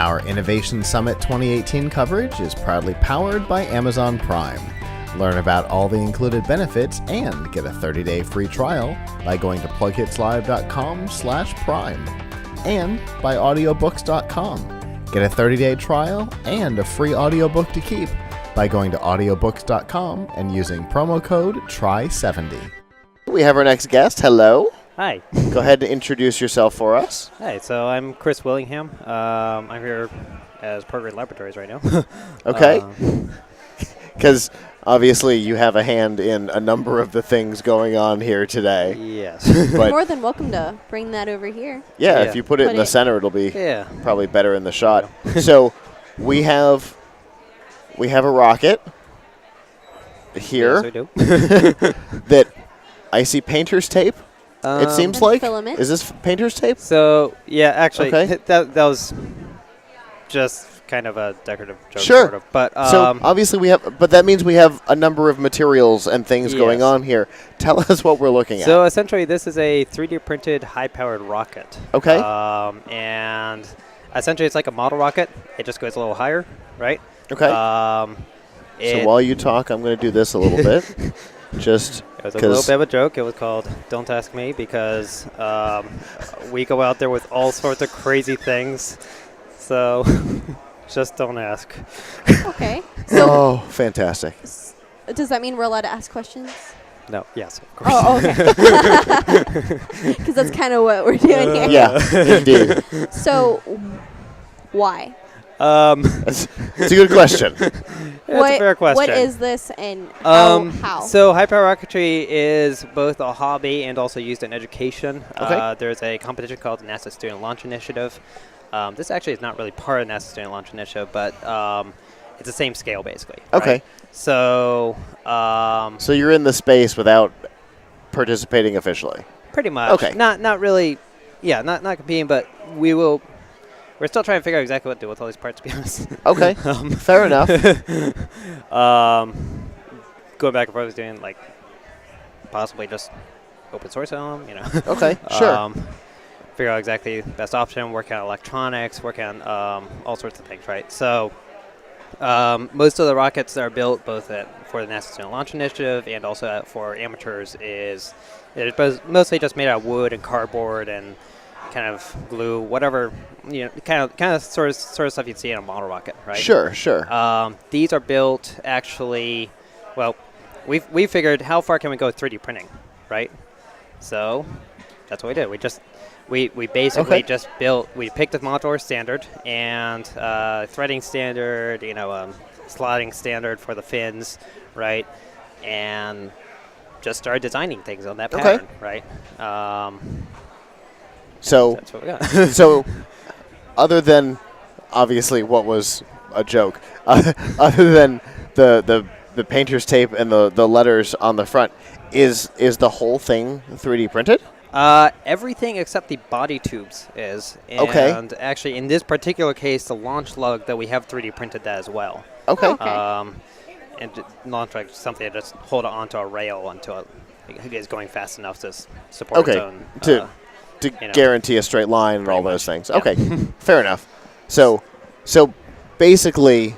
Our Innovation Summit 2018 coverage is proudly powered by Amazon Prime. Learn about all the included benefits and get a 30-day free trial by going to PLUGHITZ.com/prime and by audiobooks.com. Get a 30-day trial and a free audiobook to keep by going to audiobooks.com and using promo code TRY70. We have our next guest. Hello. Hi. Go ahead and introduce yourself for us. Hi, so I'm Chris Willingham. I'm here as Prograde Laboratories right now. Okay. Because obviously you have a hand in a number of the things going on here today. Yes. You're more than welcome to bring that over here. Yeah, if you put it in the center, it'll be probably better in the shot. So we have a rocket here. Yes, we do. that I see painter's tape. It seems like. Filament. Is this painter's tape? So, yeah, actually, Okay. that was just kind of a decorative joke. Sure. Sort of. But, so obviously but that means we have a number of materials and things going on here. Tell us what we're looking at. So essentially, this is a 3D printed high-powered rocket. Okay. And essentially, it's like a model rocket. It just goes a little higher, right? Okay. So while you talk, I'm going to do this a little bit. Just it was a little bit of a joke. It was called "Don't Ask Me" because we go out there with all sorts of crazy things. So just don't ask. Okay. So fantastic. Does that mean we're allowed to ask questions? No. Yes, of course. Oh, okay. Because that's kind of what we're doing here. Yeah, indeed. So why? It's a good question. That's a fair question. What is this and how? So high-power rocketry is both a hobby and also used in education. Okay. There's a competition called the NASA Student Launch Initiative. This actually is not really part of the NASA Student Launch Initiative, but it's the same scale, basically. Okay. Right? So so you're in the space without participating officially? Pretty much. Okay. Not really. Yeah, not competing, but we will. We're still trying to figure out exactly what to do with all these parts, to be honest. Okay. Fair enough. Going back and forth doing, like, possibly just open source them, you know. Okay, sure. Figure out exactly the best option, work on electronics, work on all sorts of things, right? So most of the rockets that are built both for the NASA Student Launch Initiative and also for amateurs it's mostly just made out of wood and cardboard and kind of glue, whatever, you know, kind of sort of stuff you'd see in a model rocket, right? Sure. These are built actually. Well, we figured how far can we go with 3D printing, right? So that's what we did. We basically just built. We picked a modular standard and threading standard, you know, slotting standard for the fins, right? And just started designing things on that pattern, right? So, that's what we got. So, other than obviously what was a joke, other than the painter's tape and the letters on the front, is the whole thing 3D printed? Everything except the body tubes is. And actually, in this particular case, the launch lug that we have 3D printed that as well. Okay. And launch lug is something that just hold it onto a rail until it is going fast enough to support its own. To guarantee a straight line and all those things. Yeah. Okay, fair enough. So basically,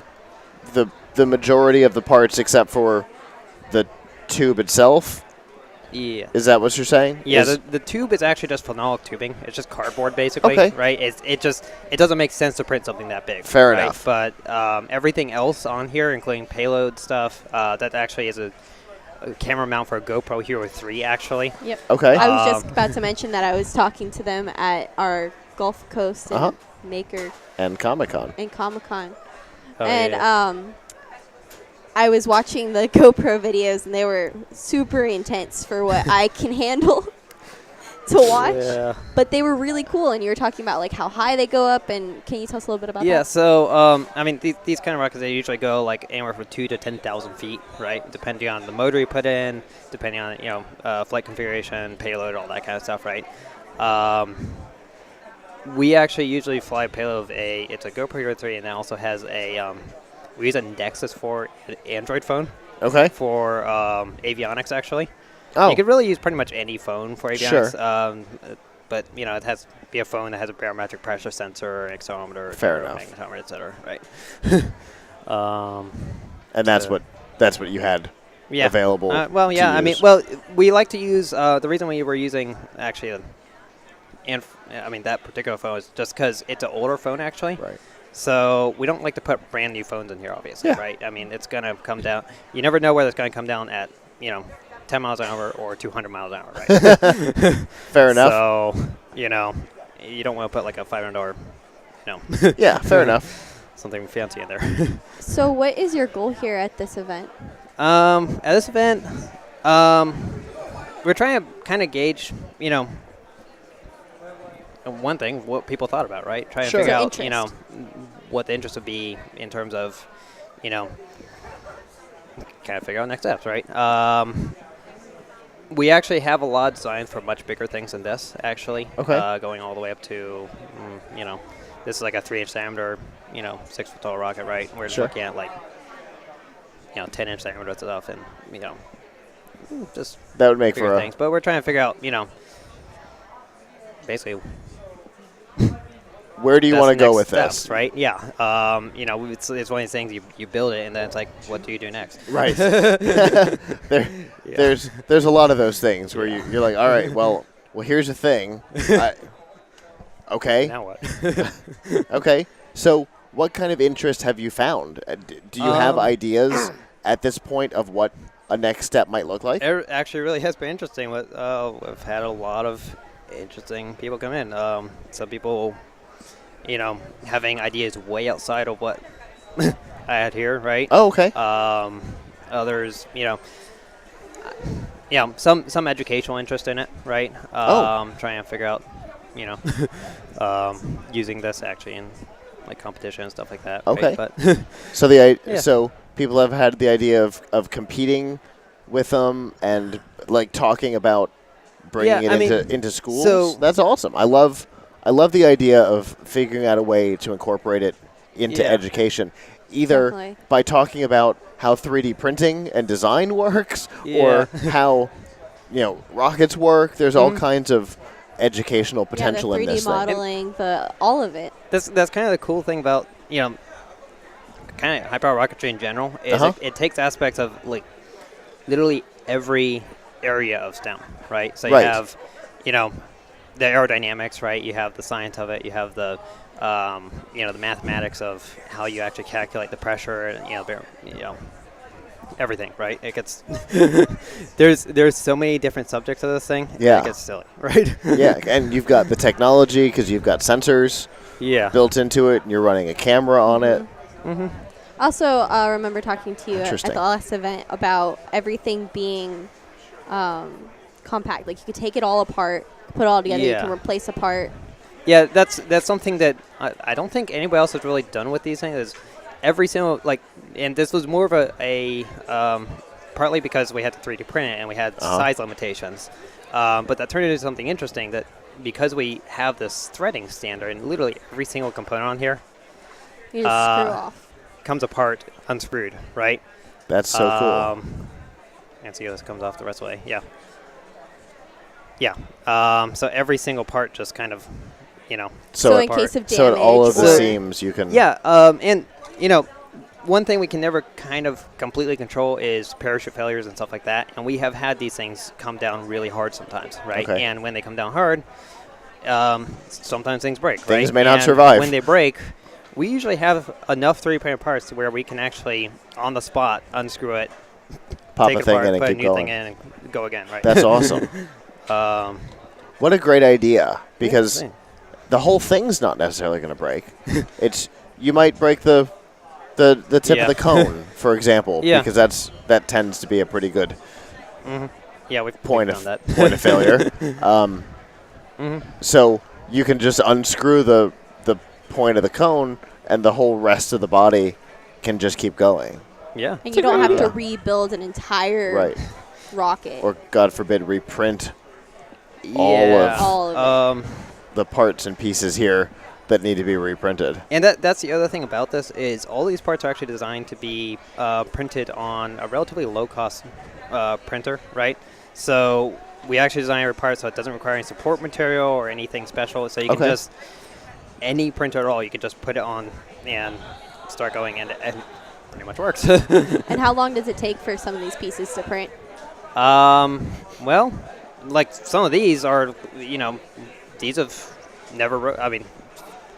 the majority of the parts, except for the tube itself. Yeah. Is that what you're saying? Yeah. The tube is actually just phenolic tubing. It's just cardboard, basically. Okay. Right. It doesn't make sense to print something that big. Fair right? enough. But everything else on here, including payload stuff, that actually is a camera mount for a GoPro Hero 3, actually. Yep. Okay. I was just about to mention that I was talking to them at our Gulf Coast and Maker and Comic-Con. I was watching the GoPro videos, and they were super intense for what I can handle to watch. Yeah. But they were really cool, and you were talking about like how high they go up, and can you tell us a little bit about that? Yeah, so I mean, these kind of rockets, they usually go like anywhere from 2,000 to 10,000 feet, right? Depending on the motor you put in, depending on flight configuration, payload, all that kind of stuff, right? We actually usually fly a payload of it's a GoPro Hero 3, and it also has we use a Nexus 4 Android phone. Okay. For avionics, actually. Oh. You could really use pretty much any phone for avionics. Sure. but it has to be a phone that has a barometric pressure sensor, an accelerometer, Fair enough. magnetometer, et cetera, right? And that's what you had available. Well, yeah, to use. we like to use the reason we were using actually, that particular phone is just because it's an older phone actually. Right. So we don't like to put brand new phones in here, obviously, right? I mean, it's gonna come down. You never know whether it's gonna come down at 10 miles an hour or 200 miles an hour, right? Fair enough. So you don't want to put like a $500, Yeah, fair enough. something fancy in there. So what is your goal here at this event? At this event, we're trying to kind of gauge, one thing, what people thought about, right? Trying to figure out, what the interest would be in terms of, kind of figure out next steps, right? We actually have a lot of designs for much bigger things than this, actually. Okay. Going all the way up to, this is like a 3-inch diameter, 6-foot tall rocket, right? We're just looking at like, 10-inch diameter stuff, and just that would make for things. But we're trying to figure out, basically. Where do you want to go with steps, this? Right? Yeah. It's one of these things you build it, and then it's like, what do you do next? Right. There's a lot of those things where you're like, all right, well, here's the thing. Okay. Now what? Okay. So what kind of interest have you found? Do you have ideas at this point of what a next step might look like? It actually really has been interesting. We've had a lot of interesting people come in. Some people, having ideas way outside of what I had here, right? Oh, okay. Others, some educational interest in it, right? Trying to figure out, using this actually in like competition and stuff like that. Okay. Right? But so people have had the idea of competing with them and like talking about bringing it into schools. So that's awesome. I love the idea of figuring out a way to incorporate it into education, either by talking about how 3D printing and design works, or how rockets work. There's all kinds of educational potential the 3D in this modeling, all of it. That's kind of the cool thing about kind of high power rocketry in general is it takes aspects of like literally every area of STEM, right? So you have the aerodynamics, right? You have the science of it. You have the the mathematics of how you actually calculate the pressure, and everything, right? It gets there's so many different subjects of this thing. Yeah, it gets silly, right? Yeah, and you've got the technology because you've got sensors built into it, and you're running a camera on it. Mm-hmm. Also, I remember talking to you at the last event about everything being compact. Like you could take it all apart, put it all together. You can replace a part. Yeah, that's something that I don't think anybody else has really done with these things. Is every single and this was more of a partly because we had to 3D print it and we had size limitations, but that turned into something interesting. That because we have this threading standard and literally every single component on here, you just screw off. Comes apart unscrewed, right? That's so cool. And see how this comes off the rest of the way. Yeah. So every single part just kind of, So in case of damage. So at all of the seams you can. Yeah. And, one thing we can never kind of completely control is parachute failures and stuff like that. And we have had these things come down really hard sometimes, right? Okay. And when they come down hard, sometimes things break, right? Things may not survive. When they break, we usually have enough 3D printed parts to where we can actually, on the spot, unscrew it, pop take a thing apart, in and put a keep new going. thing in, and go again, right? That's awesome. What a great idea, because the whole thing's not necessarily going to break. You might break the tip of the cone, for example, because that tends to be a pretty good point of failure. So you can just unscrew the point of the cone, and the whole rest of the body can just keep going. Yeah, and you don't have to rebuild an entire rocket, or God forbid, reprint all of the parts and pieces here that need to be reprinted. And that's the other thing about this is all these parts are actually designed to be printed on a relatively low-cost printer, right? So we actually design every part so it doesn't require any support material or anything special. So you can just, any printer at all, you can just put it on and start going, and it pretty much works. And how long does it take for some of these pieces to print? Well, like some of these are, these have never,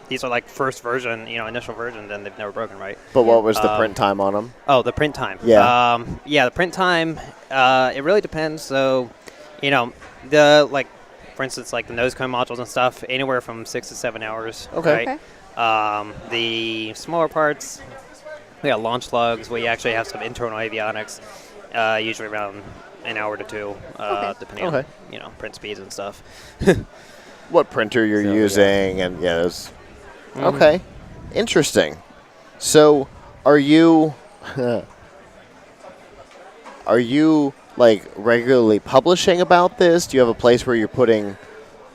these are like first version, initial version, and they've never broken, right? But what was the print time on them? Oh, the print time. Yeah. The print time, it really depends. So, for instance, like the nose cone modules and stuff, anywhere from 6 to 7 hours. Okay. Right? The smaller parts, we got launch slugs. We actually have some internal avionics, usually around an hour to 2, depending on, print speeds and stuff. What printer you're using, and those. Okay, interesting. So, are you like regularly publishing about this? Do you have a place where you're putting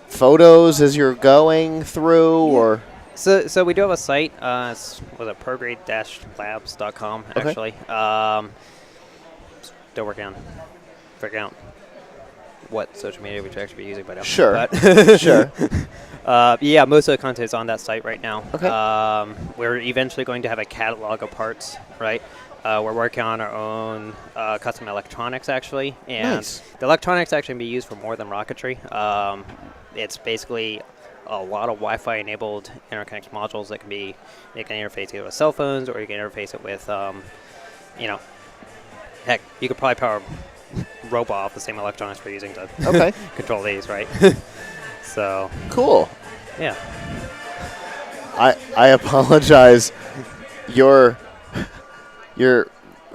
photos as you're going through, or? So we do have a site. It's Prograde-Labs.com actually. Still working on figuring out what social media we should actually be using by now. Sure. Sure. Most of the content is on that site right now. Okay. We're eventually going to have a catalog of parts, right? We're working on our own custom electronics, actually. And the electronics actually can be used for more than rocketry. It's basically a lot of Wi-Fi enabled interconnect modules that you can interface either with cell phones, or you can interface it with, heck, you could probably power robot off the same electronics we're using to control these, right? So cool. Yeah. I apologize. Your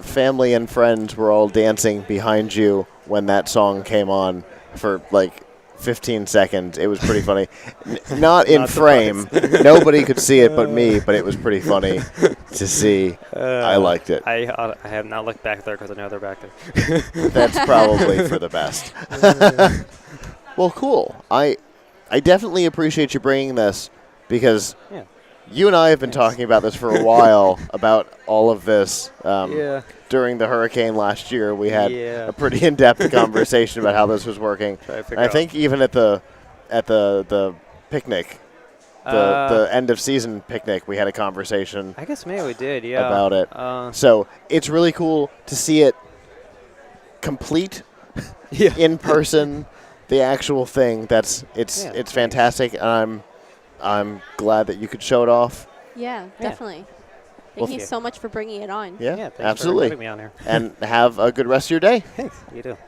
family and friends were all dancing behind you when that song came on for like 15 seconds. It was pretty funny. Not in frame. Nobody could see it but me, but it was pretty funny to see. I liked it. I have not looked back there because I know they're back there. That's probably for the best. Well, cool. I definitely appreciate you bringing this, because you and I have been talking about this for a while, about all of this. During the hurricane last year, we had a pretty in-depth conversation about how this was working. I think even at the picnic, the end of season picnic, we had a conversation. I guess maybe we did, about it. So it's really cool to see it complete in person. The actual thing. It's fantastic, and I'm glad that you could show it off. Yeah, definitely. Thank you so much for bringing it on. Yeah, thanks absolutely. for having me on here. And have a good rest of your day. Thanks. You too.